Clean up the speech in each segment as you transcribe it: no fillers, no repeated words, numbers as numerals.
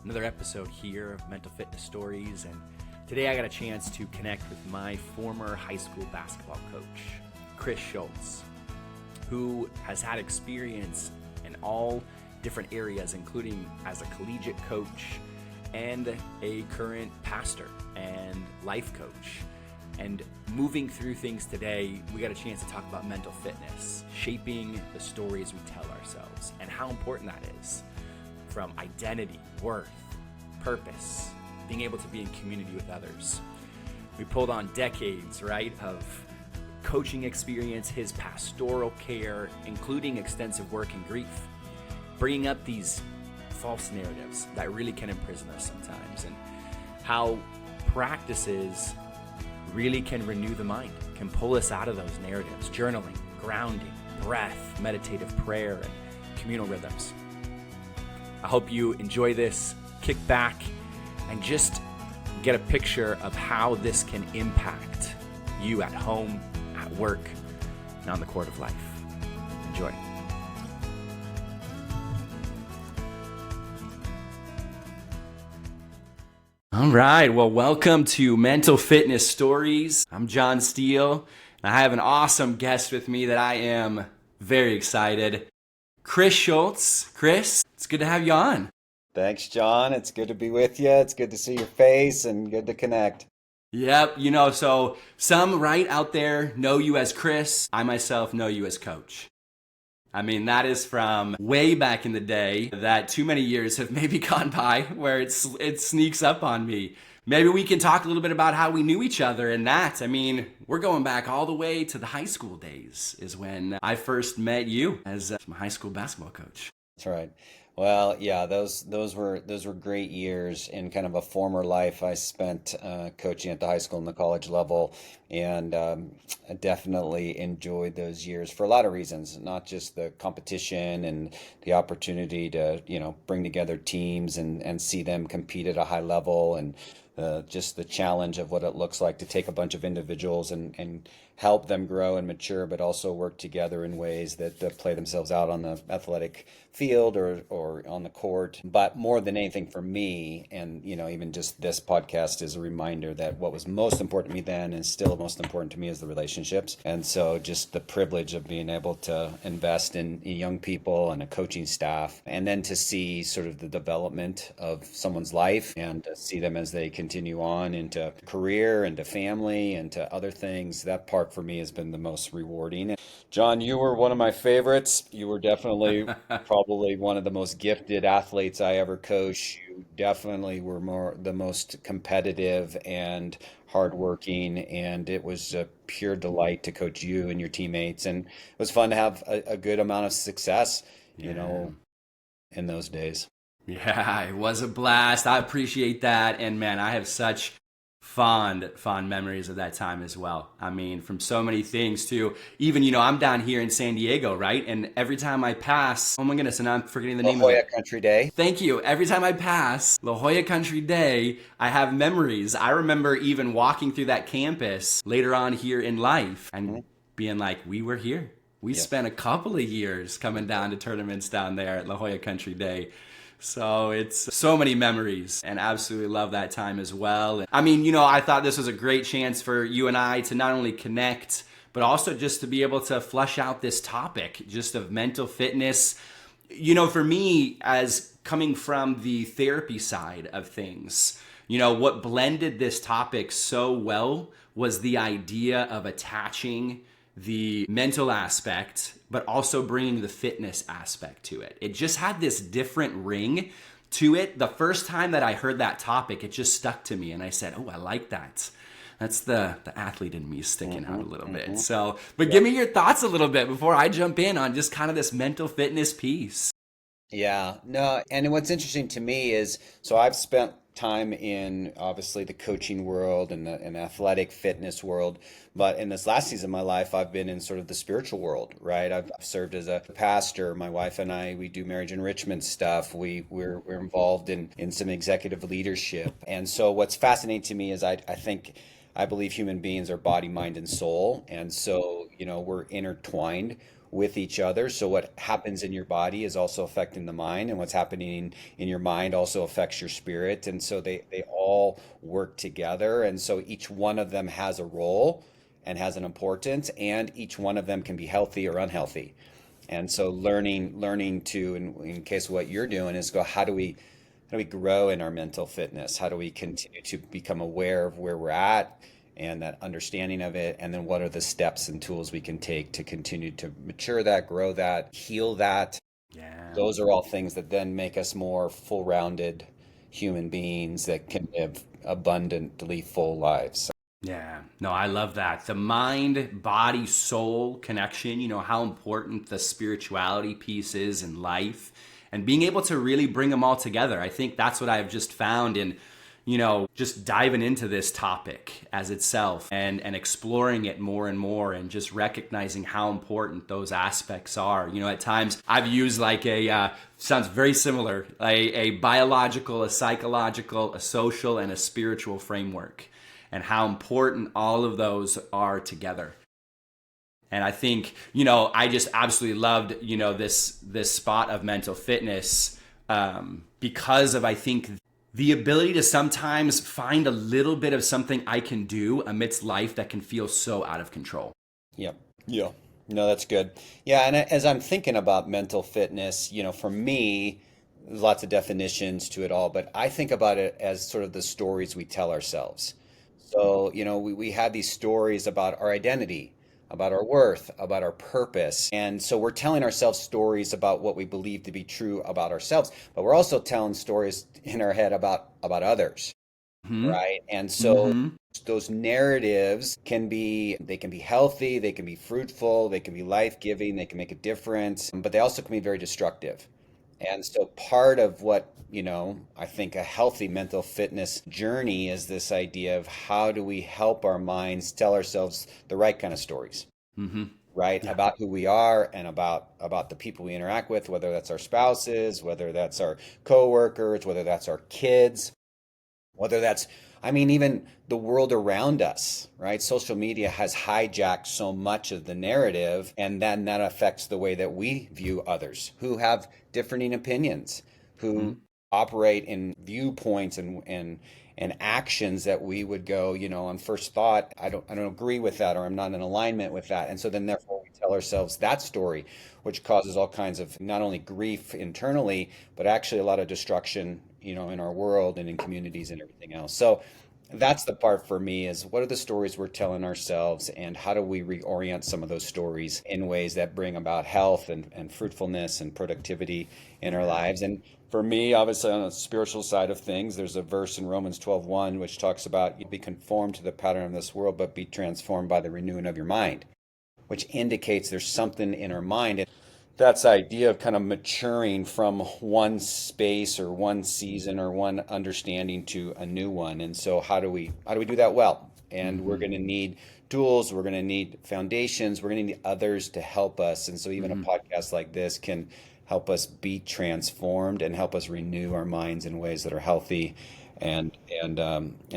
Another episode here of Mental Fitness Stories, and today I got a chance to connect with my former high school basketball coach, Chris Schultz, who has had experience in all different areas, including as a collegiate coach and a current pastor and life coach. And moving through things today, we got a chance to talk about mental fitness, shaping the stories we tell ourselves, and how important that is. From identity, worth, purpose, being able to be in community with others. We pulled on decades, right, of coaching experience, his pastoral care, including extensive work in grief, bringing up these false narratives that really can imprison us sometimes, and how practices really can renew the mind, can pull us out of those narratives. Journaling, grounding, breath, meditative prayer, and communal rhythms. I hope you enjoy this, kick back, and just get a picture of how this can impact you at home, at work, and on the court of life. Enjoy. All right, well, welcome to Mental Fitness Stories. I'm John Steele, and I have an awesome guest with me that I am very excited. Chris Schultz. Chris, it's good to have you on. Thanks, John. It's good to be with you. It's good to see your face and good to connect. Yep, so some right out there know you as Chris. I myself know you as Coach. I mean, that is from way back in the day that too many years have maybe gone by where it sneaks up on me. Maybe we can talk a little bit about how we knew each other and that. I mean, we're going back all the way to the high school days is when I first met you as my high school basketball coach. That's right. Well, yeah, those were great years in kind of a former life. I spent coaching at the high school and the college level, and I definitely enjoyed those years for a lot of reasons, not just the competition and the opportunity to, bring together teams and see them compete at a high level, and just the challenge of what it looks like to take a bunch of individuals and help them grow and mature, but also work together in ways that play themselves out on the athletic field or on the court. But more than anything for me, and even just this podcast is a reminder that what was most important to me then and still most important to me is the relationships. And so just the privilege of being able to invest in young people and a coaching staff, and then to see sort of the development of someone's life and to see them as they continue on into career, into family, into other things. That part for me has been the most rewarding. John, you were one of my favorites. You were definitely probably one of the most gifted athletes I ever coached. You definitely were the most competitive and hardworking, and it was a pure delight to coach you and your teammates. And it was fun to have a good amount of success, in those days. Yeah, it was a blast. I appreciate that. And man, I have such fond memories of that time as well. I mean, from so many things too. Even, I'm down here in San Diego, right? And every time I pass, oh my goodness, and I'm forgetting the name of it. Country Day. Thank you. Every time I pass La Jolla Country Day, I have memories. I remember even walking through that campus later on here in life and being like, we were here. We spent a couple of years coming down to tournaments down there at La Jolla Country Day. So it's so many memories, and absolutely love that time as well. I mean, I thought this was a great chance for you and I to not only connect, but also just to be able to flesh out this topic just of mental fitness. For me, as coming from the therapy side of things, what blended this topic so well was the idea of attaching the mental aspect, but also bringing the fitness aspect to it. It just had this different ring to it. The first time that I heard that topic, it just stuck to me, and I said, oh, I like that. That's the athlete in me sticking out a little bit. So, but give me your thoughts a little bit before I jump in on just kind of this mental fitness piece. Yeah, no, and what's interesting to me is, so I've spent time in obviously the coaching world and the athletic fitness world, but in this last season of my life, I've been in sort of the spiritual world, right? I've served as a pastor. My wife and I, we do marriage enrichment stuff. We're involved in some executive leadership. And so what's fascinating to me is I believe human beings are body, mind, and soul. And so, we're intertwined with each other. So what happens in your body is also affecting the mind, and what's happening in your mind also affects your spirit. And so they all work together. And so each one of them has a role and has an importance, and each one of them can be healthy or unhealthy. And so learning to, in case of what you're doing, is go, how do we grow in our mental fitness? How do we continue to become aware of where we're at and that understanding of it? And then what are the steps and tools we can take to continue to mature that, grow that, heal that? Yeah. Those are all things that then make us more full-rounded human beings that can live abundantly full lives. Yeah, no, I love that. The mind, body, soul connection, how important the spirituality piece is in life and being able to really bring them all together. I think that's what I've just found in, just diving into this topic as itself and exploring it more and more and just recognizing how important those aspects are. At times I've used like sounds very similar, a biological, a psychological, a social, and a spiritual framework, and how important all of those are together. And I think, I just absolutely loved, this spot of mental fitness because of, I think, the ability to sometimes find a little bit of something I can do amidst life that can feel so out of control. Yep. Yeah. No, that's good. Yeah, and as I'm thinking about mental fitness, for me, there's lots of definitions to it all, but I think about it as sort of the stories we tell ourselves. So, we have these stories about our identity, about our worth, about our purpose. And so we're telling ourselves stories about what we believe to be true about ourselves, but we're also telling stories in our head about others, Hmm. right? And so Hmm. those narratives they can be healthy, they can be fruitful, they can be life-giving, they can make a difference, but they also can be very destructive. And so part of what, I think a healthy mental fitness journey is this idea of how do we help our minds tell ourselves the right kind of stories, Hmm. right? Yeah. About who we are and about the people we interact with, whether that's our spouses, whether that's our coworkers, whether that's our kids, whether that's, I mean, even the world around us, right? Social media has hijacked so much of the narrative, and then that affects the way that we view others who have differing opinions, who Hmm. operate in viewpoints and actions that we would go, on first thought, I don't agree with that, or I'm not in alignment with that. And so then therefore we tell ourselves that story, which causes all kinds of not only grief internally, but actually a lot of destruction, in our world and in communities and everything else. So that's the part for me, is what are the stories we're telling ourselves, and how do we reorient some of those stories in ways that bring about health and fruitfulness and productivity in our Yeah. lives. And for me, obviously on the spiritual side of things, there's a verse in Romans 12:1 which talks about, you be conformed to the pattern of this world, but be transformed by the renewing of your mind, which indicates there's something in our mind. That's the idea of kind of maturing from one space or one season or one understanding to a new one. And so how do we do that well? And we're Hmm. going to need tools, we're going to need foundations, we're going to need others to help us. And so even a Hmm. podcast like this can help us be transformed and help us renew our minds in ways that are healthy and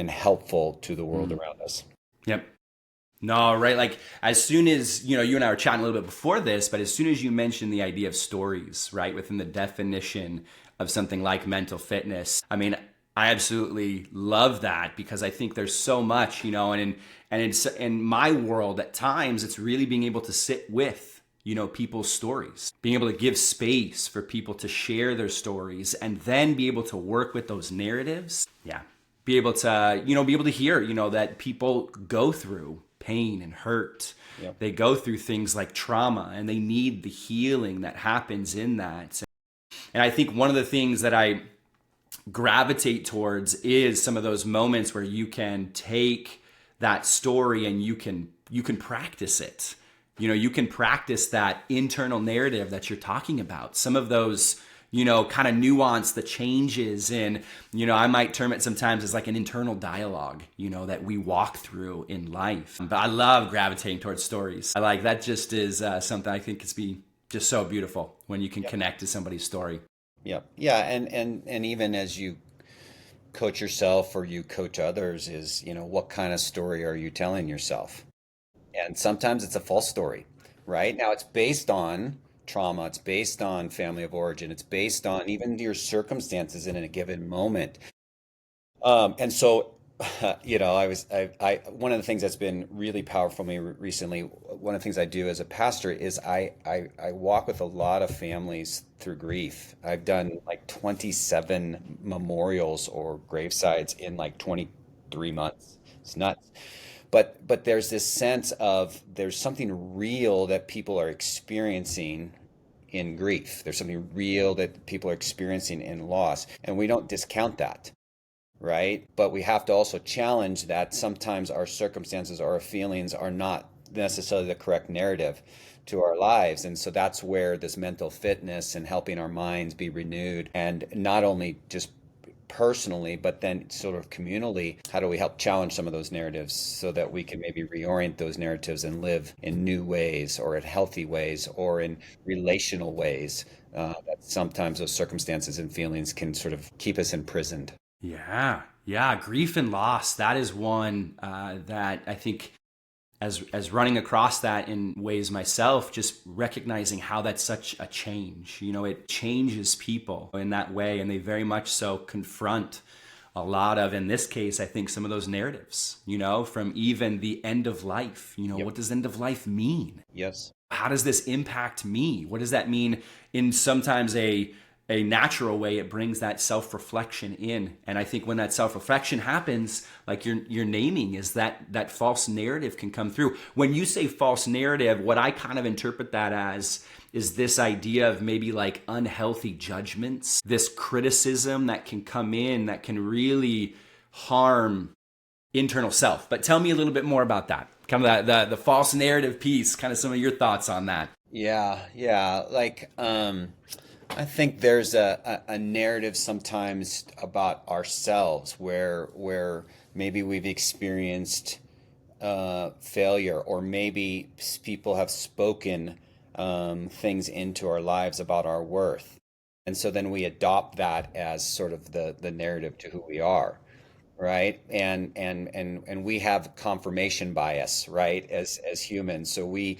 helpful to the world Hmm. around us. Yep. No, right. Like as soon as, you and I were chatting a little bit before this, but as soon as you mentioned the idea of stories, right, within the definition of something like mental fitness, I mean, I absolutely love that because I think there's so much, in my world at times, it's really being able to sit with, people's stories, being able to give space for people to share their stories and then be able to work with those narratives. Yeah. Be able to hear, that people go through pain and hurt. Yep. They go through things like trauma and they need the healing that happens in that. And I think one of the things that I gravitate towards is some of those moments where you can take that story and you can practice it. You can practice that internal narrative that you're talking about. Some of those, kind of nuance, the changes in, I might term it sometimes as like an internal dialogue, that we walk through in life. But I love gravitating towards stories. I like that. Just is something I think is be just so beautiful when you can Yep. connect to somebody's story. Yep. Yeah. And even as you coach yourself or you coach others, is, what kind of story are you telling yourself? And sometimes it's a false story. right? Now it's based on trauma, it's based on family of origin, it's based on even your circumstances in a given moment. And so, one of the things that's been really powerful for me recently, one of the things I do as a pastor is I walk with a lot of families through grief. I've done like 27 memorials or gravesides in like 23 months. It's nuts. But there's this sense of there's something real that people are experiencing in grief. There's something real that people are experiencing in loss, and we don't discount that, right? But we have to also challenge that sometimes our circumstances or our feelings are not necessarily the correct narrative to our lives. And so that's where this mental fitness and helping our minds be renewed, and not only just personally, but then sort of communally, how do we help challenge some of those narratives so that we can maybe reorient those narratives and live in new ways or in healthy ways or in relational ways that sometimes those circumstances and feelings can sort of keep us imprisoned. Yeah, yeah, grief and loss. That is one that I think, as running across that in ways myself, just recognizing how that's such a change. It changes people in that way, and they very much so confront a lot of, in this case, I think some of those narratives. From even the end of life. Yep. What does end of life mean? Yes. How does this impact me? What does that mean in sometimes a natural way? It brings that self-reflection in. And I think when that self-reflection happens, like you're naming, is that false narrative can come through. When you say false narrative, what I kind of interpret that as is this idea of maybe like unhealthy judgments, this criticism that can come in that can really harm internal self. But tell me a little bit more about that. Kind of the false narrative piece, kind of some of your thoughts on that. Yeah, yeah. I think there's a narrative sometimes about ourselves where maybe we've experienced failure, or maybe people have spoken things into our lives about our worth. And so then we adopt that as sort of the narrative to who we are, right? And we have confirmation bias, right? As humans, so we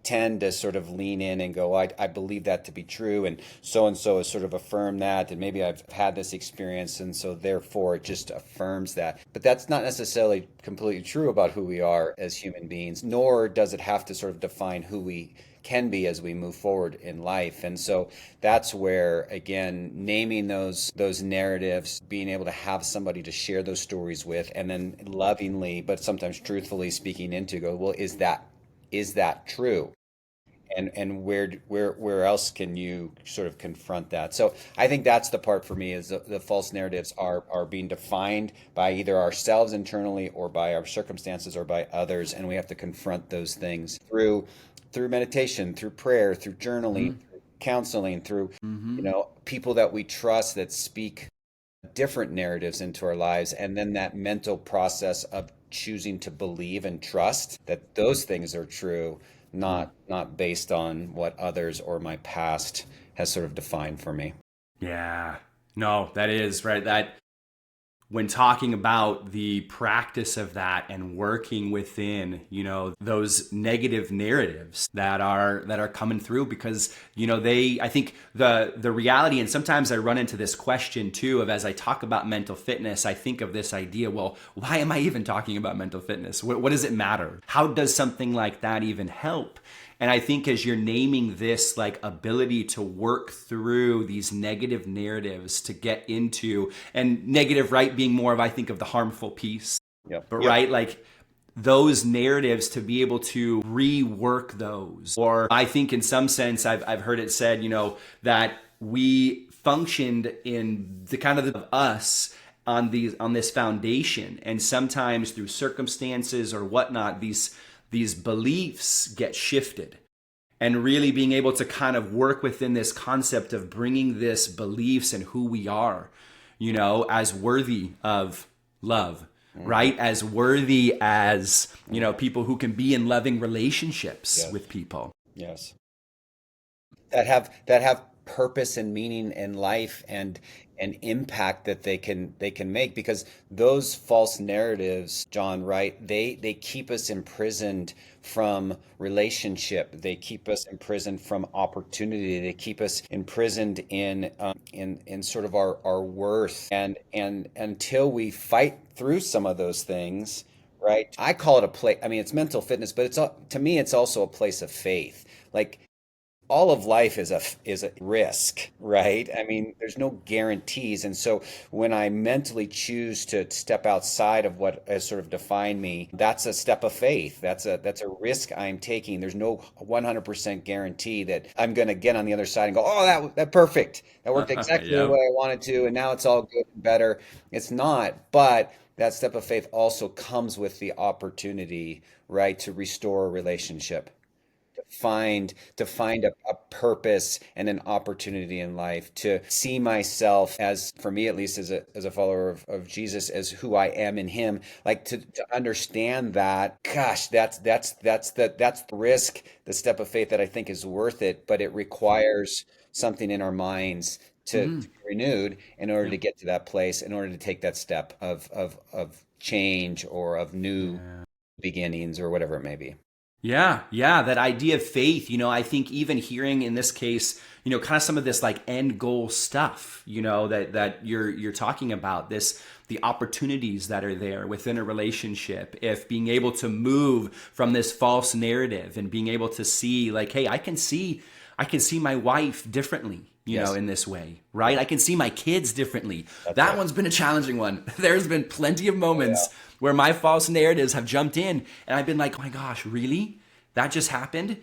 tend to sort of lean in and go, I believe that to be true, and so has sort of affirmed that, and maybe I've had this experience, and so therefore it just affirms that. But that's not necessarily completely true about who we are as human beings, nor does it have to sort of define who we can be as we move forward in life. And so that's where, again, naming those narratives, being able to have somebody to share those stories with, and then lovingly but sometimes truthfully speaking into, go, well, is that true? And where else can you sort of confront that? So I think that's the part for me, is the false narratives are being defined by either ourselves internally or by our circumstances or by others, and we have to confront those things through meditation, through prayer, through journaling, through counseling, through Mm-hmm. people that we trust that speak different narratives into our lives, and then that mental process of choosing to believe and trust that those things are true, not based on what others or my past has sort of defined for me. Yeah. No, that is right. That when talking about the practice of that and working within, those negative narratives that are coming through, because, I think the reality, and sometimes I run into this question too of, as I talk about mental fitness, I think of this idea, well, why am I even talking about mental fitness? What does it matter? How does something like that even help? And I think as you're naming this, like, ability to work through these negative narratives to get into, and negative, right, being more of, I think, of the harmful piece, Yep. but Yep. right, like those narratives, to be able to rework those. Or I think in some sense, I've heard it said, that we functioned in the kind of us on this foundation, and sometimes through circumstances or whatnot, these beliefs get shifted, and really being able to kind of work within this concept of bringing this beliefs and who we are, as worthy of love, Hmm. right? As worthy as, people who can be in loving relationships Yes. with people. Yes. That have purpose and meaning in life, and and impact that they can make, because those false narratives, John, right, they keep us imprisoned from relationship. They keep us imprisoned from opportunity. They keep us imprisoned in sort of our worth. And until we fight through some of those things, right? I call it a play. I mean, it's mental fitness, but to me, it's also a place of faith. Like, all of life is a risk, right? I mean, there's no guarantees. And so when I mentally choose to step outside of what has sort of defined me, that's a step of faith. That's a risk I'm taking. There's no 100% guarantee that I'm going to get on the other side and go, "Oh, that perfect. That worked exactly the way Yep. I wanted to, and now it's all good and better." It's not, but that step of faith also comes with the opportunity, right, to restore a relationship, to find a purpose and an opportunity in life, to see myself as, for me at least, as a follower of Jesus, as who I am in him, like to understand that, gosh, that's the risk, the step of faith that I think is worth it, but it requires something in our minds to Mhm. be renewed in order to Yep. get to that place, in order to take that step of change, or of new Yeah. beginnings, or whatever it may be. Yeah, yeah, that idea of faith, I think even hearing in this case, kind of some of this like end goal stuff, that you're talking about, this the opportunities that are there within a relationship, if being able to move from this false narrative and being able to see like, hey, I can see my wife differently, Yes. in this way, right? Yep. I can see my kids differently. That's That right. one's been a challenging one. There's been plenty of Oh yeah. moments where my false narratives have jumped in and I've been like, oh my gosh, really? That just happened?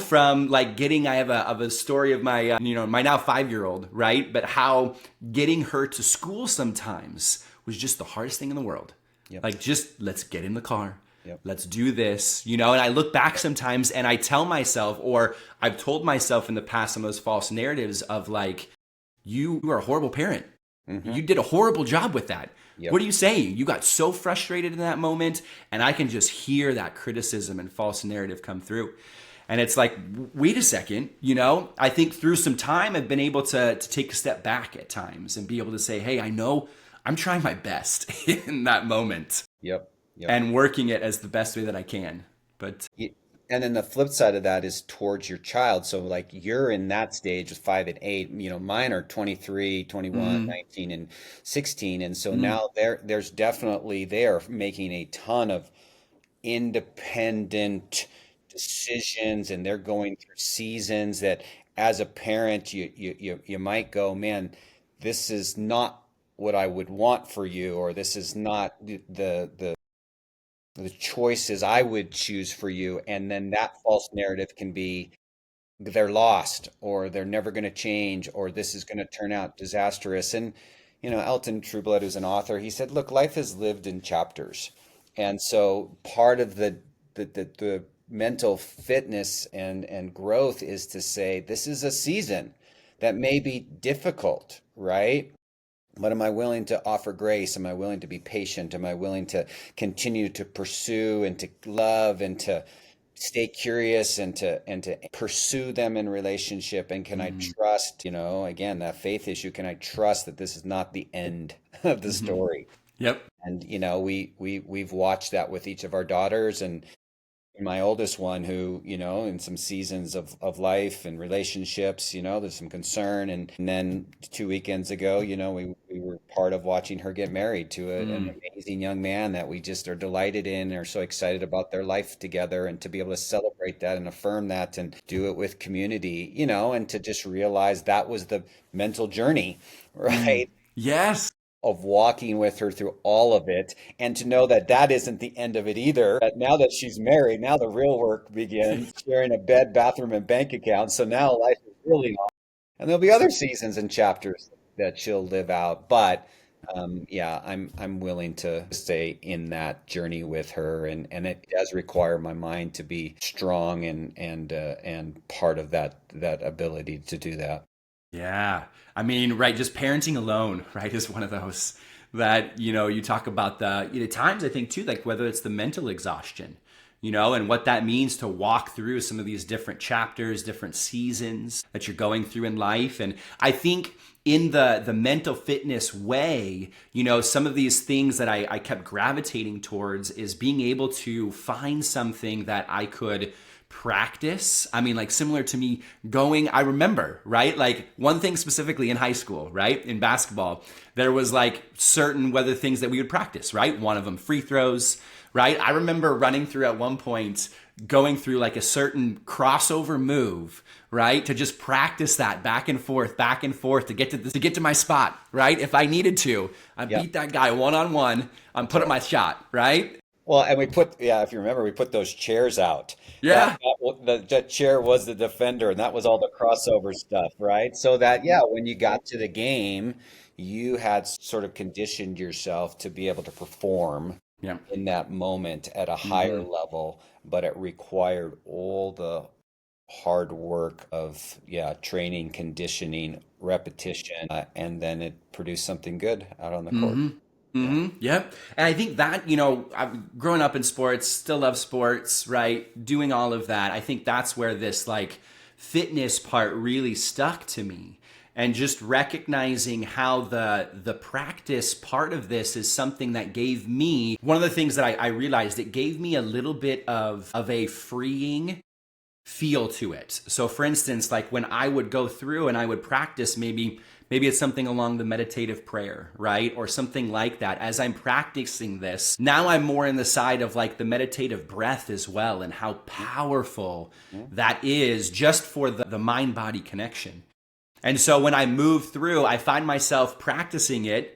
From like I have a story of my, my now 5-year old, right? But how getting her to school sometimes was just the hardest thing in the world. Yep. Like, just let's get in the car. Yep. Let's do this, and I look back sometimes and I tell myself, or I've told myself in the past, some of those false narratives of like, you are a horrible parent. Hmm. You did a horrible job with that. Yep. What are you saying? You got so frustrated in that moment. And I can just hear that criticism and false narrative come through. And it's like, wait a second, I think through some time, I've been able to take a step back at times and be able to say, hey, I know I'm trying my best in that moment Yep. Yep. and working it as the best way that I can. But Y- And then the flip side of that is towards your child. So like, you're in that stage with 5 and 8, mine are 23, 21, mm, 19, and 16. And so mm, now there's definitely, they are making a ton of independent decisions, and they're going through seasons that, as a parent, you might go, man, this is not what I would want for you, or this is not the choices I would choose for you. And then that false narrative can be, they're lost, or they're never going to change, or this is going to turn out disastrous. And Elton Trueblood, who's an author, he said, look, life is lived in chapters. And so part of the mental fitness and growth is to say, this is a season that may be difficult, right? But am I willing to offer grace? Am I willing to be patient? Am I willing to continue to pursue and to love and to stay curious and to pursue them in relationship? And can I mm, trust, again, that faith issue, can I trust that this is not the end of the mm, story? yep. And we've watched that with each of our daughters, and my oldest one, who, in some seasons of life and relationships, there's some concern. And then 2 weekends ago, we were part of watching her get married to an Mm, amazing young man that we just are delighted in, are so excited about their life together, and to be able to celebrate that and affirm that and do it with community, and to just realize that was the mental journey, mm. right? Yes. Of walking with her through all of it, and to know that that isn't the end of it either. That now that she's married, now the real work begins, sharing a bed, bathroom, and bank account. So now life is really on. And there'll be other seasons and chapters that she'll live out. But yeah, I'm willing to stay in that journey with her, and it does require my mind to be strong, and part of that ability to do that. Yeah. I mean, right, just parenting alone, right, is one of those that, you talk about the, times I think too, like whether it's the mental exhaustion, and what that means to walk through some of these different chapters, different seasons that you're going through in life. And I think in the mental fitness way, some of these things that I kept gravitating towards is being able to find something that I could practice. I mean, like similar to me going, I remember, right? Like one thing specifically in high school, right? In basketball, there was like certain weather things that we would practice, right? One of them, free throws, right? I remember running through at one point, going through like a certain crossover move, right? To just practice that back and forth to get to my spot, right? If I needed to, I Yeah. beat that guy one-on-one, put up my shot, right? Well, and if you remember, we put those chairs out. Yeah. That chair was the defender, and that was all the crossover stuff, right? So that, yeah, when you got to the game, you had sort of conditioned yourself to be able to perform Yeah. in that moment at a higher level, but it required all the hard work of, yeah, training, conditioning, repetition, and then it produced something good out on the court. Yeah. Yep. And I think that, I've grown up in sports, still love sports, right? Doing all of that. I think that's where this like fitness part really stuck to me. And just recognizing how the practice part of this is something that gave me one of the things that I realized it gave me a little bit of a freeing feel to it. So for instance, like when I would go through and I would practice, maybe it's something along the meditative prayer, right? Or something like that. As I'm practicing this, now I'm more in the side of like the meditative breath as well, and how powerful that is just for the mind body connection. And so when I move through, I find myself practicing it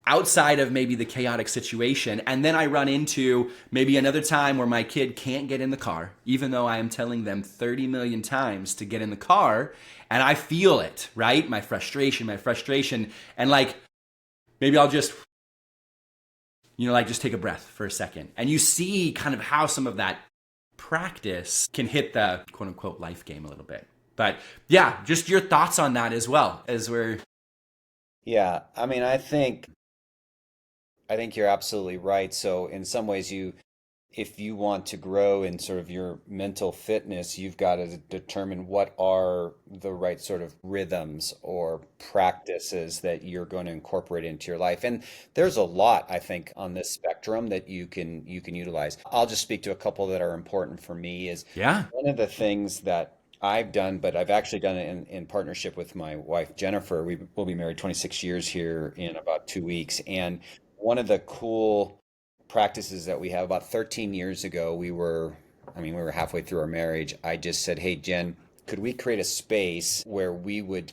outside of maybe the chaotic situation. And then I run into maybe another time where my kid can't get in the car, even though I am telling them 30 million times to get in the car. And I feel it, right? My frustration. And like, maybe I'll just, like just take a breath for a second. And you see kind of how some of that practice can hit the quote unquote life game a little bit. But yeah, just your thoughts on that as well as we're. Yeah, I mean, I think you're absolutely right. So in some ways, if you want to grow in sort of your mental fitness, you've got to determine what are the right sort of rhythms or practices that you're going to incorporate into your life. And there's a lot, I think, on this spectrum that you can utilize. I'll just speak to a couple that are important for me. Is Yeah. one of the things that I've done, but I've actually done it in partnership with my wife, Jennifer. We will be married 26 years here in about 2 weeks. And one of the cool practices that we have, about 13 years ago, we were halfway through our marriage. I just said, "Hey, Jen, could we create a space where we would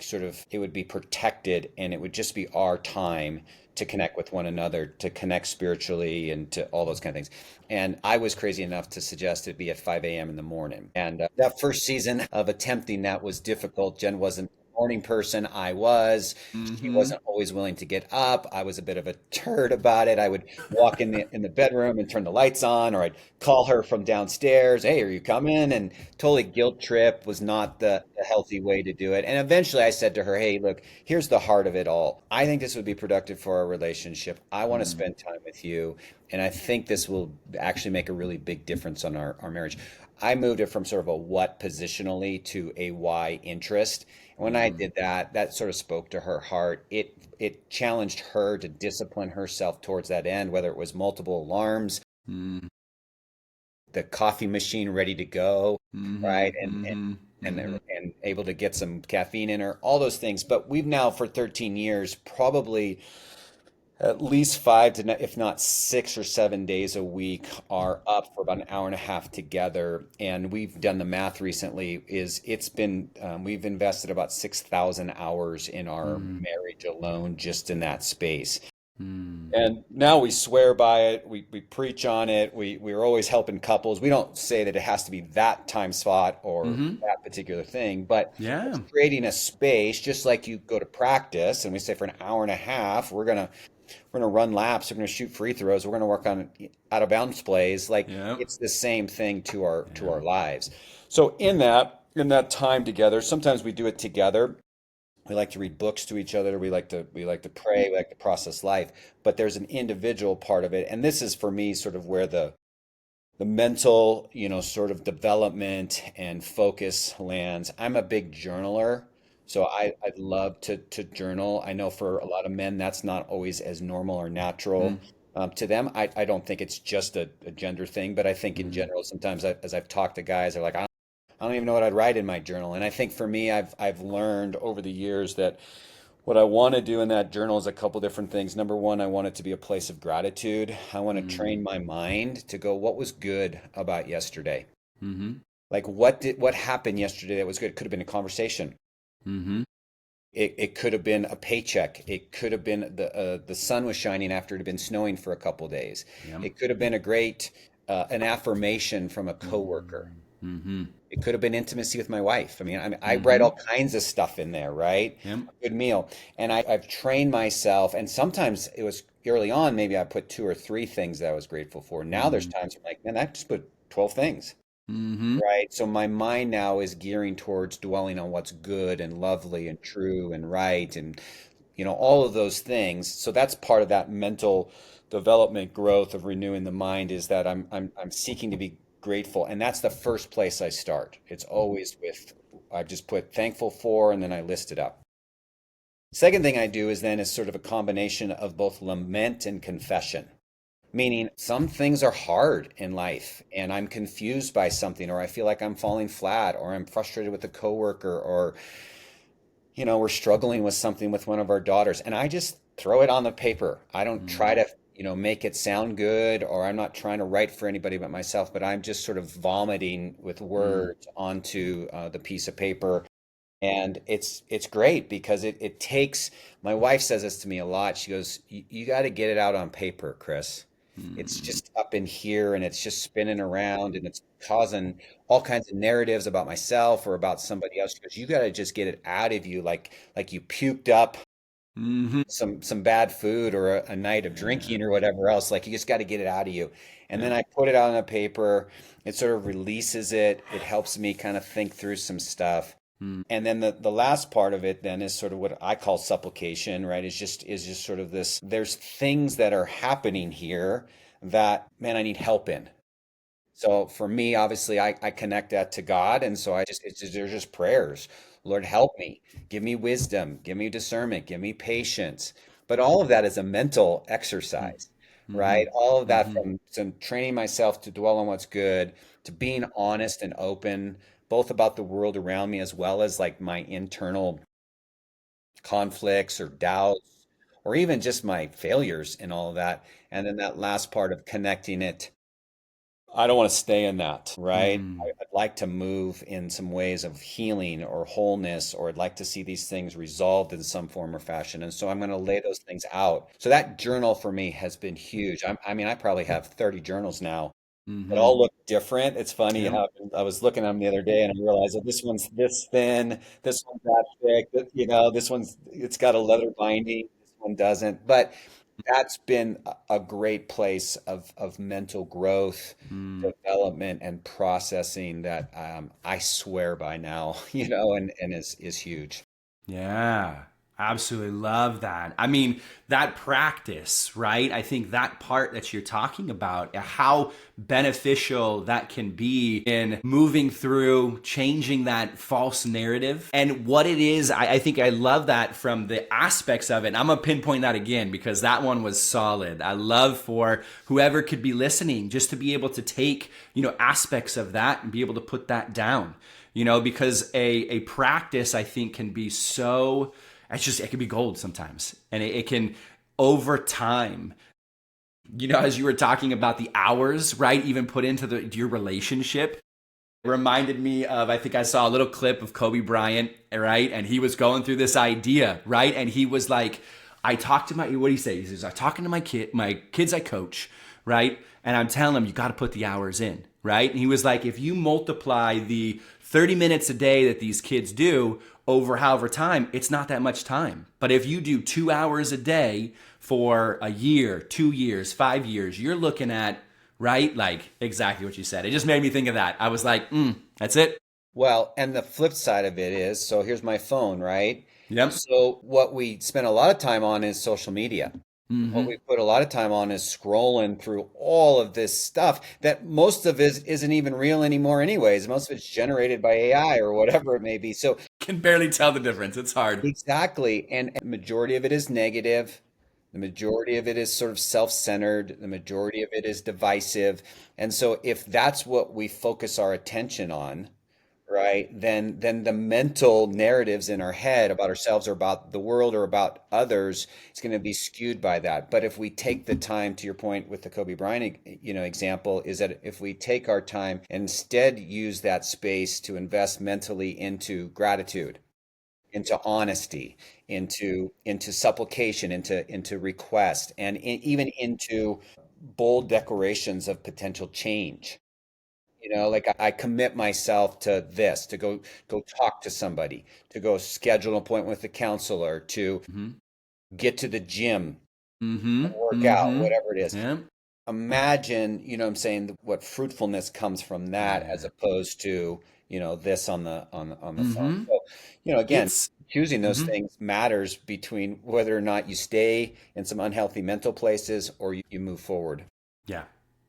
it would be protected and it would just be our time to connect with one another, to connect spiritually and to all those kind of things." And I was crazy enough to suggest it be at 5 a.m. in the morning. And that first season of attempting that was difficult. Jen wasn't a morning person. I was. She Mm-hmm. wasn't always willing to get up. I was a bit of a turd about it. I would walk in the bedroom and turn the lights on, or I'd call her from downstairs. "Hey, are you coming?" And totally guilt trip was not the healthy way to do it. And eventually I said to her, "Hey, look, here's the heart of it all. I think this would be productive for our relationship. I want to spend time with you. And I think this will actually make a really big difference on our marriage." I moved it from sort of a what positionally to a why interest. And when I Mm-hmm. did that, that sort of spoke to her heart. It challenged her to discipline herself towards that end, whether it was multiple alarms, the coffee machine ready to go, Mm-hmm. right? Mm-hmm. Mm-hmm. And able to get some caffeine in her, all those things. But we've now for 13 years probably at least five to, if not 6 or 7 days a week, are up for about an hour and a half together. And we've done the math recently. We've invested about 6,000 hours in our marriage alone, just in that space. Mm-hmm. And now we swear by it. We preach on it. We're always helping couples. We don't say that it has to be that time slot or Mm-hmm. that particular thing, but Yeah. it's creating a space, just like you go to practice and we say for an hour and a half, we're gonna run laps, we're gonna shoot free throws, we're gonna work on out of bounds plays. Like, Yeah. it's the same thing to Yeah. our lives. So in that time together, sometimes we do it together. We like to read books to each other. We like to pray. We like to process life. But there's an individual part of it, and this is for me sort of where the mental, sort of development and focus lands. I'm a big journaler, so I'd love to journal. I know for a lot of men, that's not always as normal or natural to them. I don't think it's just a gender thing, but I think in Mm-hmm. general, sometimes as I've talked to guys, they're like, I don't even know what I'd write in my journal. And I think for me, I've learned over the years that what I want to do in that journal is a couple different things. Number one, I want it to be a place of gratitude. I want to train my mind to go, what was good about yesterday? Mm-hmm. Like what happened yesterday that was good? It could have been a conversation. Mm-hmm. It could have been a paycheck. It could have been the sun was shining after it had been snowing for a couple days. Yep. It could have been a great an affirmation from a coworker. Mm-hmm. It could have been intimacy with my wife. I write Mm-hmm. all kinds of stuff in there, right? Yep. A good meal. And I've trained myself, and sometimes it was early on, maybe I put two or three things that I was grateful for. Now there's Mm-hmm. times I'm like, man, I just put 12 things, Mm-hmm. right? So my mind now is gearing towards dwelling on what's good and lovely and true and right and all of those things. So that's part of that mental development growth of renewing the mind is that I'm seeking to be grateful, and that's the first place I start. It's always with I just put thankful for, and then I list it up. Second thing I do is sort of a combination of both lament and confession. Meaning, some things are hard in life, and I'm confused by something, or I feel like I'm falling flat, or I'm frustrated with a coworker, or we're struggling with something with one of our daughters, and I just throw it on the paper. I don't try to, make it sound good, or I'm not trying to write for anybody but myself, but I'm just sort of vomiting with Mm-hmm. words onto the piece of paper. And it's great because it takes, my wife says this to me a lot. She goes, you got to get it out on paper, Chris. It's just up in here and it's just spinning around and it's causing all kinds of narratives about myself or about somebody else. She goes, you got to just get it out of you like you puked up Mm-hmm. some bad food or a night of Yeah. drinking or whatever else. Like you just got to get it out of you. And then Yep. I put it out on a paper. It sort of releases it. It helps me kind of think through some stuff. And then the last part of it then is sort of what I call supplication, right? Is just sort of this, there's things that are happening here that, man, I need help in. So for me, obviously, I connect that to God, and so they're just prayers. Lord, help me, give me wisdom, give me discernment, give me patience. But all of that is a mental exercise, Mm-hmm. right? All of that Mm-hmm. from some training myself to dwell on what's good, to being honest and open, both about the world around me as well as like my internal conflicts or doubts, or even just my failures and all of that. And then that last part of connecting it. I don't want to stay in that, right? Mm. I'd like to move in some ways of healing or wholeness, or I'd like to see these things resolved in some form or fashion. And so I'm going to lay those things out. So that journal for me has been huge. I probably have 30 journals now that Mm-hmm. all look different. It's funny Yep. how I was looking at them the other day and I realized that this one's this thin, this one's that thick, this one's, it's got a leather binding, this one doesn't. But that's been a great place of mental growth, Mm. development, and processing that I swear by now, and is huge. Yeah, absolutely love that. I mean, that practice, right? I think that part that you're talking about, how beneficial that can be in moving through, changing that false narrative. And what it is, I think I love that from the aspects of it. And I'm going to pinpoint that again because that one was solid. I love for whoever could be listening just to be able to take, aspects of that and be able to put that down, because a practice I think can be so, it can be gold sometimes. And it can over time, as you were talking about the hours, right? Even put into your relationship. It reminded me of, I think I saw a little clip of Kobe Bryant, right? And he was going through this idea, right? And he was like, I talked to what do you say? He says, I'm talking to my kids I coach, right? And I'm telling them, you got to put the hours in, right? And he was like, if you multiply the 30 minutes a day that these kids do over however time, it's not that much time. But if you do 2 hours a day for a year, 2 years, 5 years, you're looking at, right? Like exactly what you said. It just made me think of that. I was like, that's it. Well, and the flip side of it is, so here's my phone, right? Yep. So what we spend a lot of time on is social media. What Mm-hmm. we put a lot of time on is scrolling through all of this stuff that most of it isn't even real anymore anyways. Most of it's generated by AI or whatever it may be. So Can barely tell the difference. It's hard. exactly. And the majority of it is negative. The majority of it is sort of self-centered. The majority of it is divisive. And so if that's what we focus our attention on, right, then the mental narratives in our head about ourselves or about the world or about others is going to be skewed by that. But if we take the time, to your point with the Kobe Bryant, example, is that if we take our time and instead use that space to invest mentally into gratitude, into honesty, into supplication, into request, and even into bold declarations of potential change. Like I commit myself to this, to go talk to somebody, to go schedule an appointment with the counselor, to Mm-hmm. get to the gym, Mm-hmm. work out, Mm-hmm. whatever it is. Yeah. Imagine, what I'm saying, what fruitfulness comes from that as Yeah. opposed to, this on the phone. Mm-hmm. So, again, It's choosing those mm-hmm. things matters between whether or not you stay in some unhealthy mental places or you move forward. Yeah.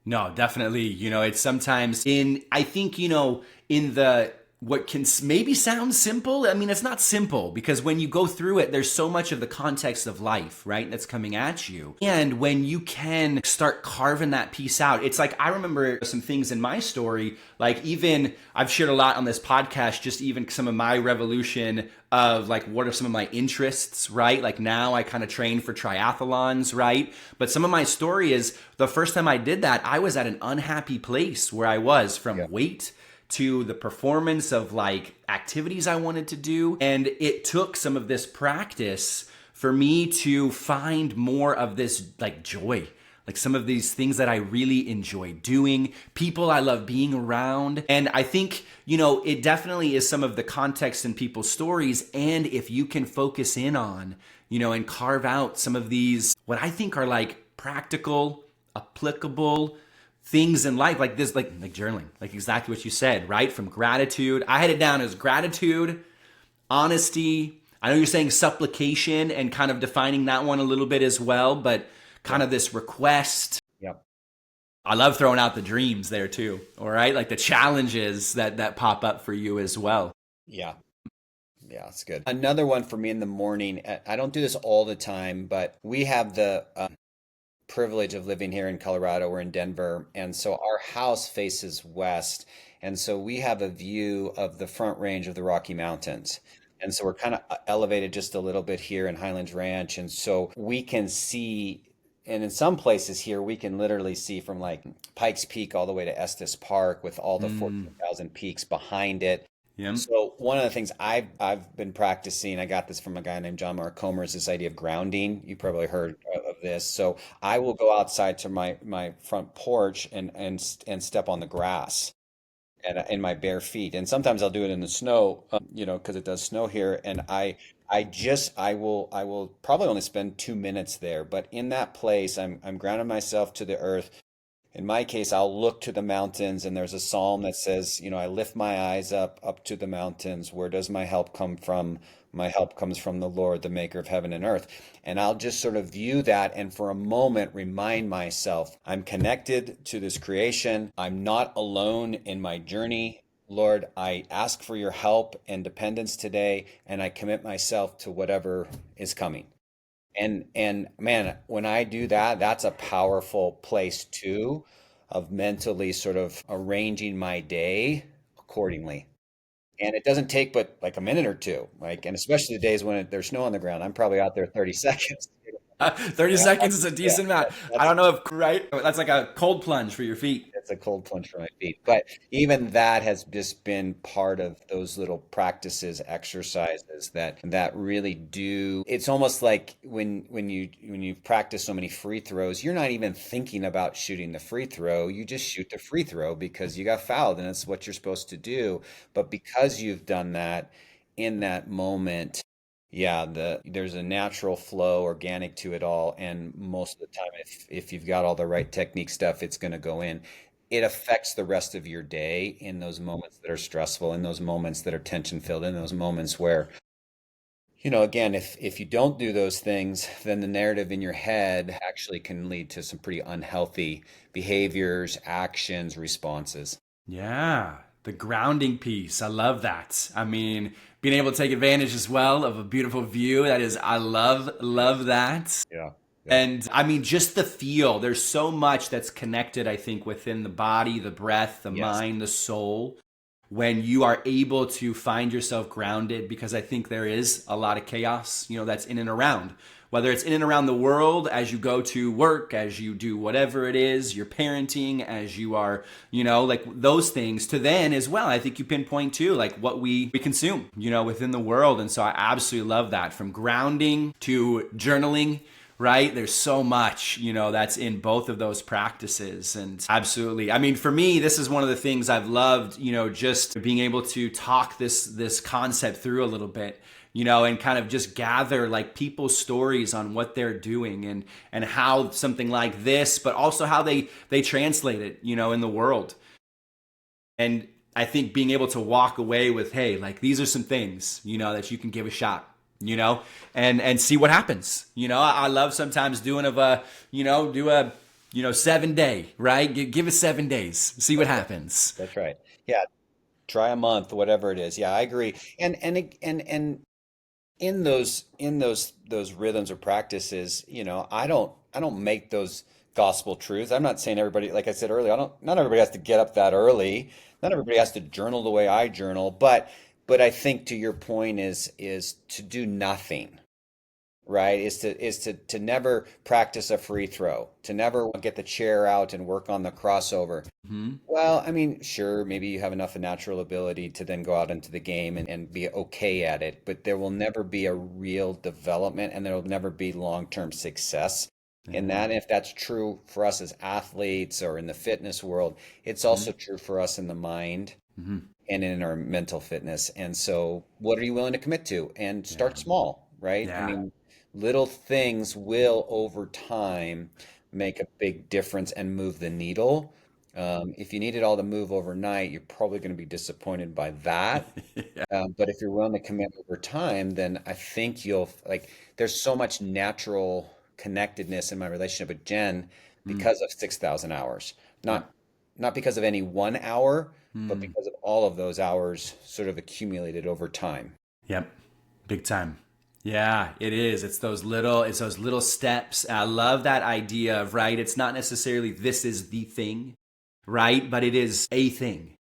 No, definitely. It's sometimes I think, in the, what can maybe sound simple. I mean, it's not simple because when you go through it, there's so much of the context of life, right? That's coming at you. And when you can start carving that piece out, it's like, I remember some things in my story, like even I've shared a lot on this podcast, just even some of my revolution of like what are some of my interests, right? Like now I kind of train for triathlons, right? But some of my story is the first time I did that, I was at an unhappy place where I was Yeah. from weight to the performance of like activities I wanted to do. And it took some of this practice for me to find more of this like joy, like some of these things that I really enjoy doing, people I love being around. And I think, it definitely is some of the context in people's stories. And if you can focus in on, and carve out some of these, what I think are like practical, applicable things in life, like this, like journaling, like exactly what you said, right? From gratitude. I had it down as gratitude, honesty. I know you're saying supplication and kind of defining that one a little bit as well, but kind Yeah. of this request. Yeah. I love throwing out the dreams there too. All right. Like the challenges that pop up for you as well. Yeah. Yeah, it's good. Another one for me in the morning. I don't do this all the time, but we have the privilege of living here in Colorado. We're in Denver, and so our house faces west, and so we have a view of the Front Range of the Rocky Mountains. And so we're kind of elevated just a little bit here in Highlands Ranch, and so we can see, and in some places here, we can literally see from like Pikes Peak all the way to Estes Park with all the Mm, 14,000 peaks behind it. yeah. So one of the things I've been practicing, I got this from a guy named John Mark Comer, is this idea of grounding. You probably heard of this. So I will go outside to my front porch and step on the grass and in my bare feet. And sometimes I'll do it in the snow, because it does snow here. And I will probably only spend 2 minutes there, but in that place, I'm grounding myself to the earth. In my case, I'll look to the mountains, and there's a psalm that says, I lift my eyes up to the mountains. Where does my help come from? My help comes from the Lord, the maker of heaven and earth. And I'll just sort of view that and for a moment remind myself, I'm connected to this creation. I'm not alone in my journey. Lord, I ask for your help and dependence today, and I commit myself to whatever is coming. And man, when I do that, that's a powerful place too of mentally sort of arranging my day accordingly. And it doesn't take but like a minute or two, like, and especially the days when there's snow on the ground, I'm probably out there 30 seconds. 30 seconds is a Yeah, decent amount. I that's don't know if, right? That's like a cold plunge for your feet. It's a cold plunge for my feet. But even that has just been part of those little practices, exercises that really do. It's almost like when you practice so many free throws, you're not even thinking about shooting the free throw. You just shoot the free throw because you got fouled and it's what you're supposed to do. But because you've done that in that moment, yeah, there's a natural flow, organic to it all, and most of the time, if you've got all the right technique stuff, it's going to go in. It affects the rest of your day in those moments that are stressful, in those moments that are tension filled, in those moments where again, if you don't do those things, then the narrative in your head actually can lead to some pretty unhealthy behaviors, actions, responses. Yeah, the grounding piece. I love that. I mean, being able to take advantage as well of a beautiful view. That is, I love that. Yeah. Yeah. And I mean, just the feel. There's so much that's connected, I think, within the body, the breath, the Yes. mind, the soul, when you are able to find yourself grounded, because I think there is a lot of chaos, that's in and around. Whether it's in and around the world as you go to work, as you do whatever it is, you're parenting, as you are, like those things to then as well. I think you pinpoint too, like what we consume, within the world. And so I absolutely love that, from grounding to journaling, right? There's so much, that's in both of those practices. And absolutely. I mean, for me, this is one of the things I've loved, just being able to talk this concept through a little bit, and kind of just gather like people's stories on what they're doing and how something like this, but also how they translate it, in the world. And I think being able to walk away with, hey, like these are some things, that you can give a shot, and see what happens. I love sometimes doing do a 7 day, right? Give it 7 days, see what happens. That's right. Yeah. Try a month, whatever it is. Yeah, I agree. And in those rhythms or practices, I don't make those gospel truths. I'm not saying everybody, like I said earlier, I don't not everybody has to get up that early. Not everybody has to journal the way I journal, but I think to your point is to do nothing, right? Is to never practice a free throw, to never get the chair out and work on the crossover. Hmm. Well, I mean, sure, maybe you have enough natural ability to then go out into the game and be okay at it, but there will never be a real development and there will never be long-term success in Yeah. that. And if that's true for us as athletes or in the fitness world, it's Hmm. also true for us in the mind Hmm. and in our mental fitness. And so, what are you willing to commit to? And start Yeah. small, right? I Yeah. mean, little things will over time make a big difference and move the needle. If you need it all to move overnight, you're probably going to be disappointed by that. Yeah. But if you're willing to commit over time, then I think you'll like, there's so much natural connectedness in my relationship with Jen Mm. because of 6,000 hours. Yep. Not because of any one hour, but Mm. because of all of those hours sort of accumulated over time. Yep. Big time. Yeah, it is. It's those little steps. I love that idea of, right, it's not necessarily this is the thing, right? But it is a thing.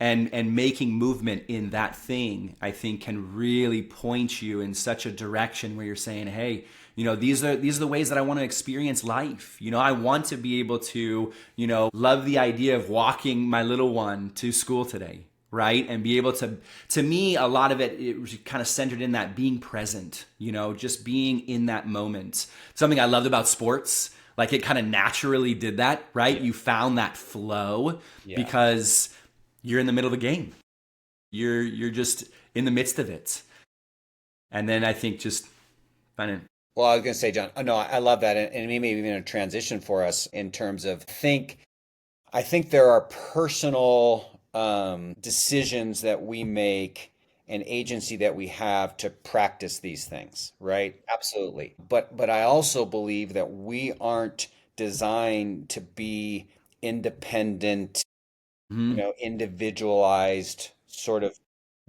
And making movement in that thing, I think, can really point you in such a direction where you're saying, hey, these are the ways that I want to experience life. I want to be able to, love the idea of walking my little one to school today, right? And be able to me, a lot of it was kind of centered in that being present, just being in that moment. Something I loved about sports, like it kind of naturally did that, right? Yeah. You found that flow Yeah. because you're in the middle of the game. You're just in the midst of it. And then I think just finding. Well, I was going to say, John, no, I love that. And maybe even a transition for us in terms of I think there are personal decisions that we make and agency that we have to practice these things, right? Absolutely. But I also believe that we aren't designed to be independent, Mhm. individualized sort of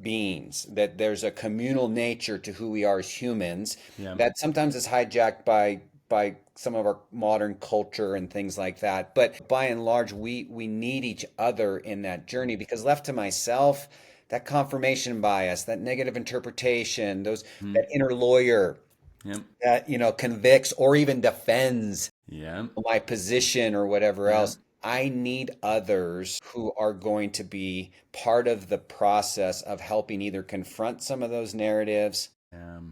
beings, that there's a communal nature to who we are as humans Yeah. that sometimes is hijacked by some of our modern culture and things like that. But by and large, we need each other in that journey because left to myself, that confirmation bias, that negative interpretation, that Mhm. inner lawyer Yep. that convicts or even defends Yep. my position or whatever Yep. else. I need others who are going to be part of the process of helping either confront some of those narratives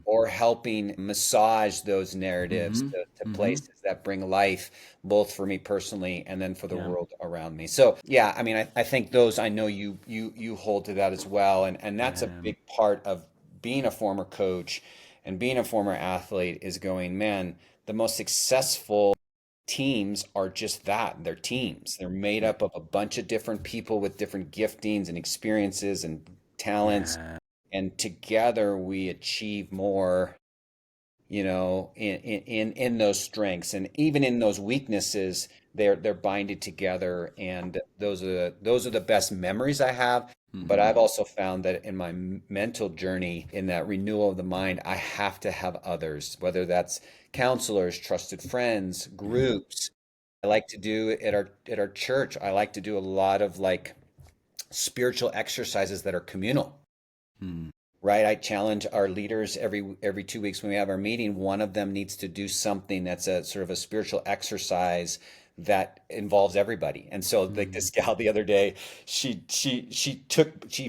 or helping massage those narratives Mhm. to Mhm. places that bring life, both for me personally and then for the Yeah. world around me. So yeah, I mean, I think those, I know you hold to that as well, and that's a Yeah. big part of being a former coach and being a former athlete is going, man, the most successful teams are just that. They're teams. They're made Yeah. up of a bunch of different people with different giftings and experiences and talents. Yeah. and together we achieve more, in those strengths, and even in those weaknesses, they're binded together, and those are the best memories I have. But Hmm. I've also found that in my mental journey, in that renewal of the mind, I have to have others, whether that's counselors, trusted friends, Yeah. groups. I like to do at our church. I like to do a lot of like spiritual exercises that are communal, Hmm. right? I challenge our leaders every 2 weeks when we have our meeting. One of them needs to do something that's a sort of a spiritual exercise that involves everybody. And so, like Hmm. this gal the other day, she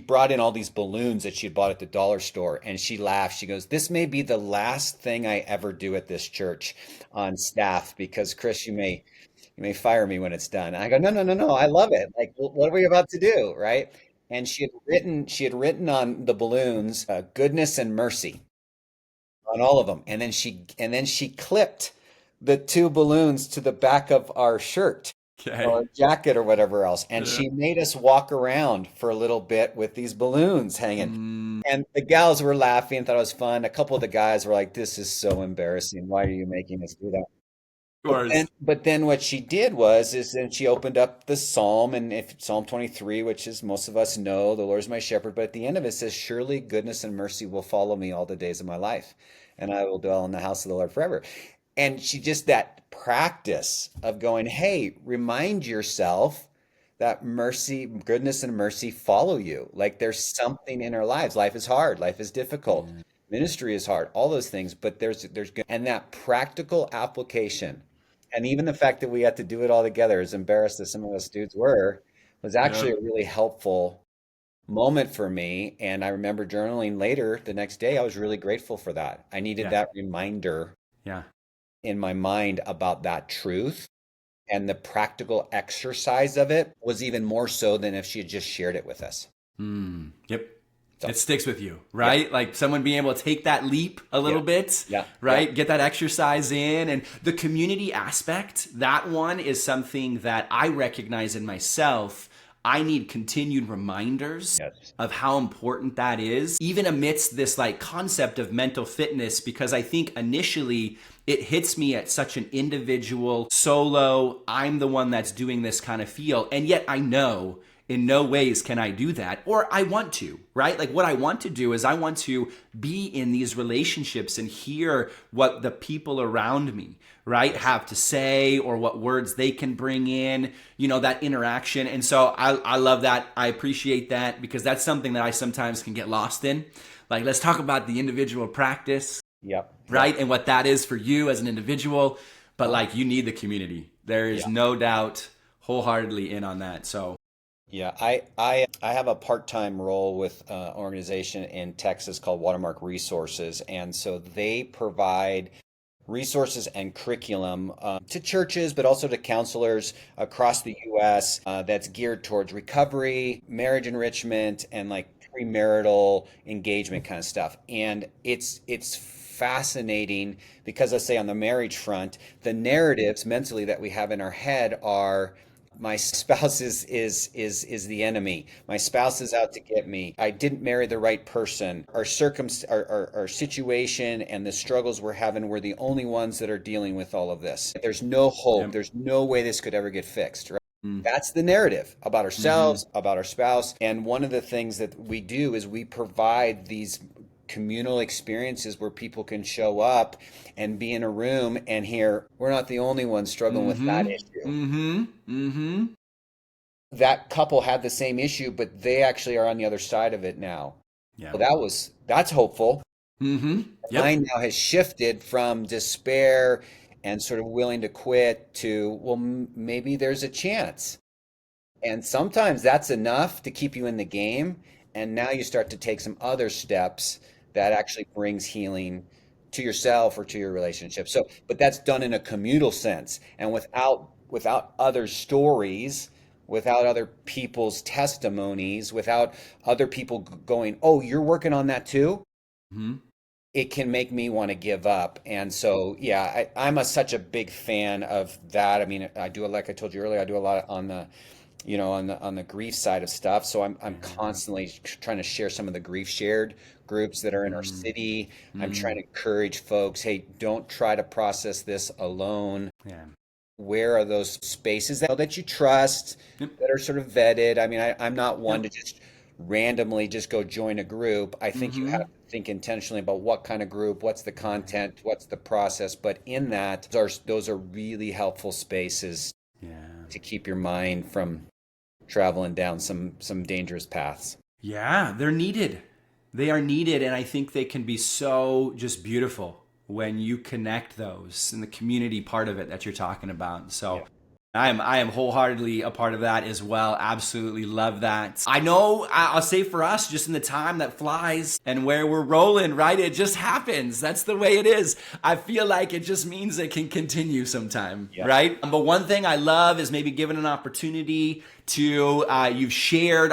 brought in all these balloons that she had bought at the dollar store, and she laughed. She goes, "This may be the last thing I ever do at this church on staff, because Chris, you may fire me when it's done." I go, "No, no, no, no. I love it. Like, what are we about to do?" Right? And she had written on the balloons, goodness and mercy on all of them. And then she clipped the two balloons to the back of our shirt Okay. or jacket or whatever else. And Yeah. she made us walk around for a little bit with these balloons hanging. Mm, And the gals were laughing, thought it was fun. A couple of the guys were like, "This is so embarrassing. Why are you making us do that?" of But course. then, but then what she did was, is then she opened up the Psalm, and if Psalm 23, which is most of us know, the Lord is my shepherd. But at the end of it says, "Surely goodness and mercy will follow me all the days of my life, and I will dwell in the house of the Lord forever." And she just, that practice of going, "Hey, remind yourself that mercy, goodness, and mercy follow you. Like, there's something in our lives. Life is hard. Life is difficult. Yeah. Ministry is hard. All those things, but there's good." And that practical application, and even the fact that we had to do it all together, as embarrassed as some of us dudes were, was actually Yep. a really helpful moment for me. And I remember journaling later the next day. I was really grateful for that. I needed Yeah. that reminder Yeah. in my mind about that truth. And the practical exercise of it was even more so than if she had just shared it with us. Mm. Yep. So, It sticks with you, yeah, right? Like someone being able to take that leap a yeah, little bit, yeah, yeah. right? Get that exercise in. And the community aspect, that one is something that I recognize in myself. I need continued reminders Yes. of how important that is, even amidst this like concept of mental fitness, because I think initially it hits me at such an individual, solo, I'm the one that's doing this kind of feel. And yet I know in no ways can I do that, or I want to, right? Like what I want to do is I want to be in these relationships and hear what the people around me, right, have to say, or what words they can bring in, that interaction. And so I love that. I appreciate that, because that's something that I sometimes can get lost in. Like, let's talk about the individual practice, Yep. Yep. right? And what that is for you as an individual. But Uh-huh. like, you need the community. There is Yeah. no doubt, wholeheartedly in on that. So, Yeah, I have a part-time role with an organization in Texas called Watermark Resources, and so they provide resources and curriculum to churches, but also to counselors across the U.S. That's geared towards recovery, marriage enrichment, and like premarital engagement kind of stuff. And it's fascinating because, let's say on the marriage front, the narratives mentally that we have in our head are, my spouse is the enemy. My spouse is out to get me. I didn't marry the right person. Our situation and the struggles we're having, we're the only ones that are dealing with all of this. There's no hope. yep. There's no way this could ever get fixed, right? Mm. That's the narrative about Hmm. ourselves, about our spouse. And one of the things that we do is we provide these communal experiences where people can show up and be in a room and hear, we're not the only ones struggling with that Mm-hmm. issue. Mm-hmm. Mm-hmm. That couple had the same issue, but they actually are on the other side of it now. Yeah. Well, that's hopeful. Mm-hmm. Yep. Mine now has shifted from despair and sort of willing to quit to, well, maybe there's a chance. And sometimes that's enough to keep you in the game. And now you start to take some other steps that actually brings healing to yourself or to your relationship. So, but that's done in a communal sense, and without other stories, without other people's testimonies, without other people going, "Oh, you're working on that too." Mm-hmm. It can make me want to give up. And so, yeah, I'm such a big fan of that. I mean, I do, like I told you earlier, I do a lot on the on the grief side of stuff. So I'm constantly trying to share some of the grief shared groups that are in our city. I'm trying to encourage folks, hey, don't try to process this alone. Yeah. Where are those spaces that you trust, that are sort of vetted? I mean, I'm not one to just randomly just go join a group. I think you have to think intentionally about what kind of group, what's the content, what's the process. But in that, those are really helpful spaces to keep your mind from traveling down some dangerous paths. Yeah, they're needed. They are needed, and I think they can be so just beautiful when you connect those in the community part of it that you're talking about. So I am wholeheartedly a part of that as well. Absolutely love that. I know I'll say for us, just in the time that flies and where we're rolling, right? It just happens. That's the way it is. I feel like it just means it can continue sometime, right? But one thing I love is maybe given an opportunity to, you've shared.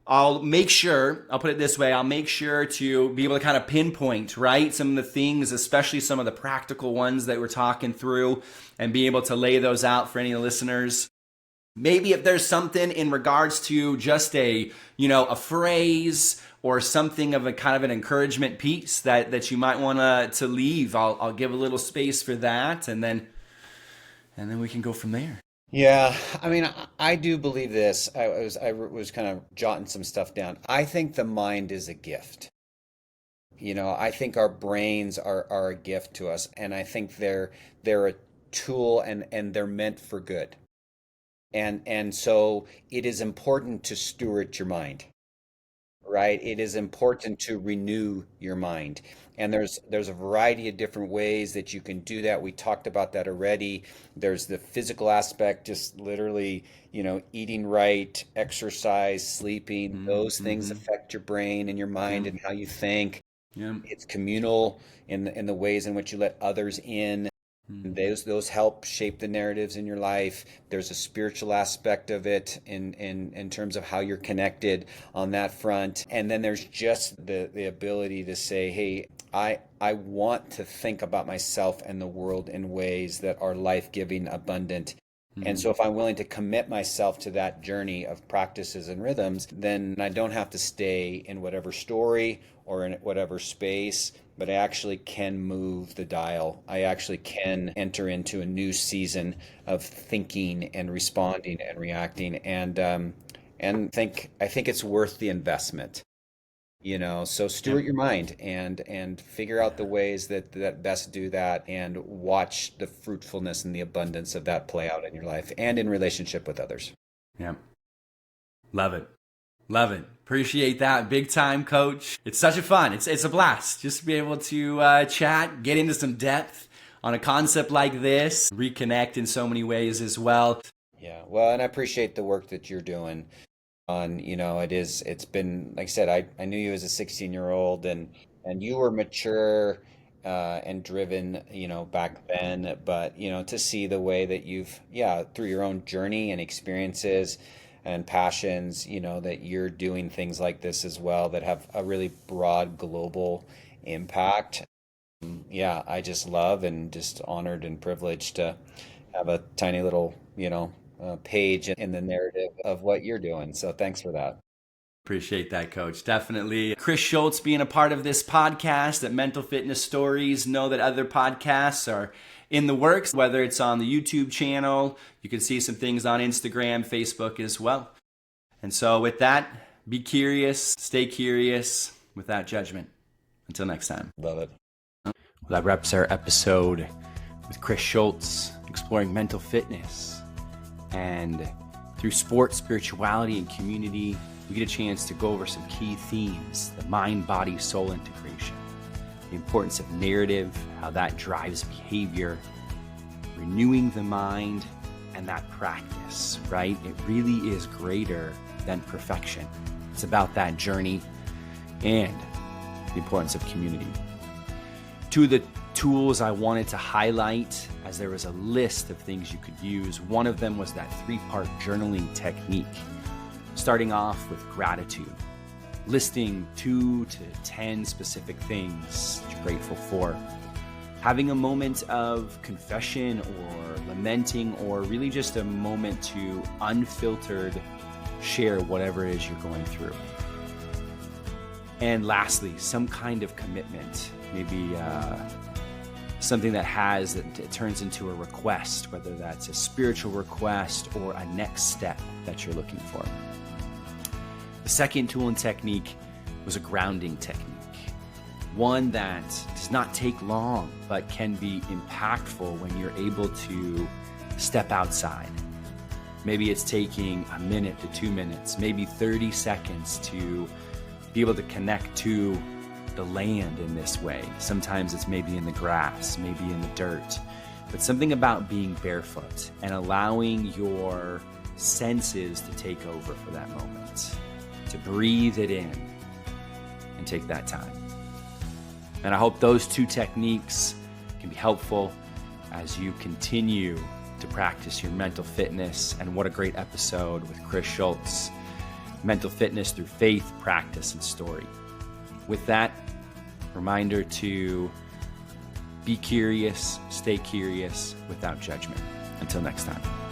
I'll make sure to be able to kind of pinpoint, right, some of the things, especially some of the practical ones that we're talking through, and be able to lay those out for any listeners. Maybe if there's something in regards to just a phrase or something of a kind of an encouragement piece that you might want to leave, I'll give a little space for that, and then we can go from there. Yeah, I mean, I do believe this. I was kind of jotting some stuff down. I think the mind is a gift. I think our brains are a gift to us, and I think they're a tool, and they're meant for good. And so it is important to steward your mind, right? It is important to renew your mind. And there's a variety of different ways that you can do that. We talked about that already. There's the physical aspect, just literally, eating right, exercise, sleeping. Those things affect your brain and your mind and how you think. Yeah. It's communal in the ways in which you let others in. Those help shape the narratives in your life. There's a spiritual aspect of it in terms of how you're connected on that front. And then there's just the ability to say, hey, I want to think about myself and the world in ways that are life-giving, abundant. And so if I'm willing to commit myself to that journey of practices and rhythms, then I don't have to stay in whatever story or in whatever space, but I actually can move the dial. I actually can enter into a new season of thinking and responding and reacting, and I think it's worth the investment. So steward your mind and figure out the ways that best do that, and watch the fruitfulness and the abundance of that play out in your life and in relationship with others. Yeah. Love it. Love it. Appreciate that. Big time, Coach. It's such a fun. It's a blast just to be able to chat, get into some depth on a concept like this, reconnect in so many ways as well. Yeah. Well, and I appreciate the work that you're doing on, it's been, like I said, I knew you as a 16-year-old, and you were mature and driven, back then, but, to see the way that you've, through your own journey and experiences and passions, that you're doing things like this as well that have a really broad global impact. I just love and just honored and privileged to have a tiny little, page in the narrative of what you're doing. So thanks for that. Appreciate that, Coach. Definitely. Chris Schultz being a part of this podcast at Mental Fitness Stories. Know that other podcasts are in the works, whether it's on the YouTube channel. You can see some things on Instagram, Facebook as well. And so with that, be curious, stay curious without judgment. Until next time. Love it. Well, that wraps our episode with Chris Schultz, exploring mental fitness. And through sport, spirituality, and community, we get a chance to go over some key themes: the mind, body, soul integration, the importance of narrative, how that drives behavior, renewing the mind, and that practice, right? It really is greater than perfection. It's about that journey and the importance of community. Two of the tools I wanted to highlight, as there was a list of things you could use. One of them was that 3-part journaling technique, starting off with gratitude, listing 2 to 10 specific things that you're grateful for. having a moment of confession or lamenting, or really just a moment to unfiltered share whatever it is you're going through. And lastly, some kind of commitment, maybe something that it turns into a request, whether that's a spiritual request or a next step that you're looking for. The second tool and technique was a grounding technique, one that does not take long, but can be impactful when you're able to step outside. Maybe it's taking a minute to 2 minutes, maybe 30 seconds to be able to connect to the land in this way. Sometimes it's maybe in the grass, maybe in the dirt, but something about being barefoot and allowing your senses to take over for that moment, to breathe it in and take that time. And I hope those two techniques can be helpful as you continue to practice your mental fitness. And what a great episode with Chris Schultz, mental fitness through faith, practice, and story. With that, reminder to be curious, stay curious without judgment. Until next time.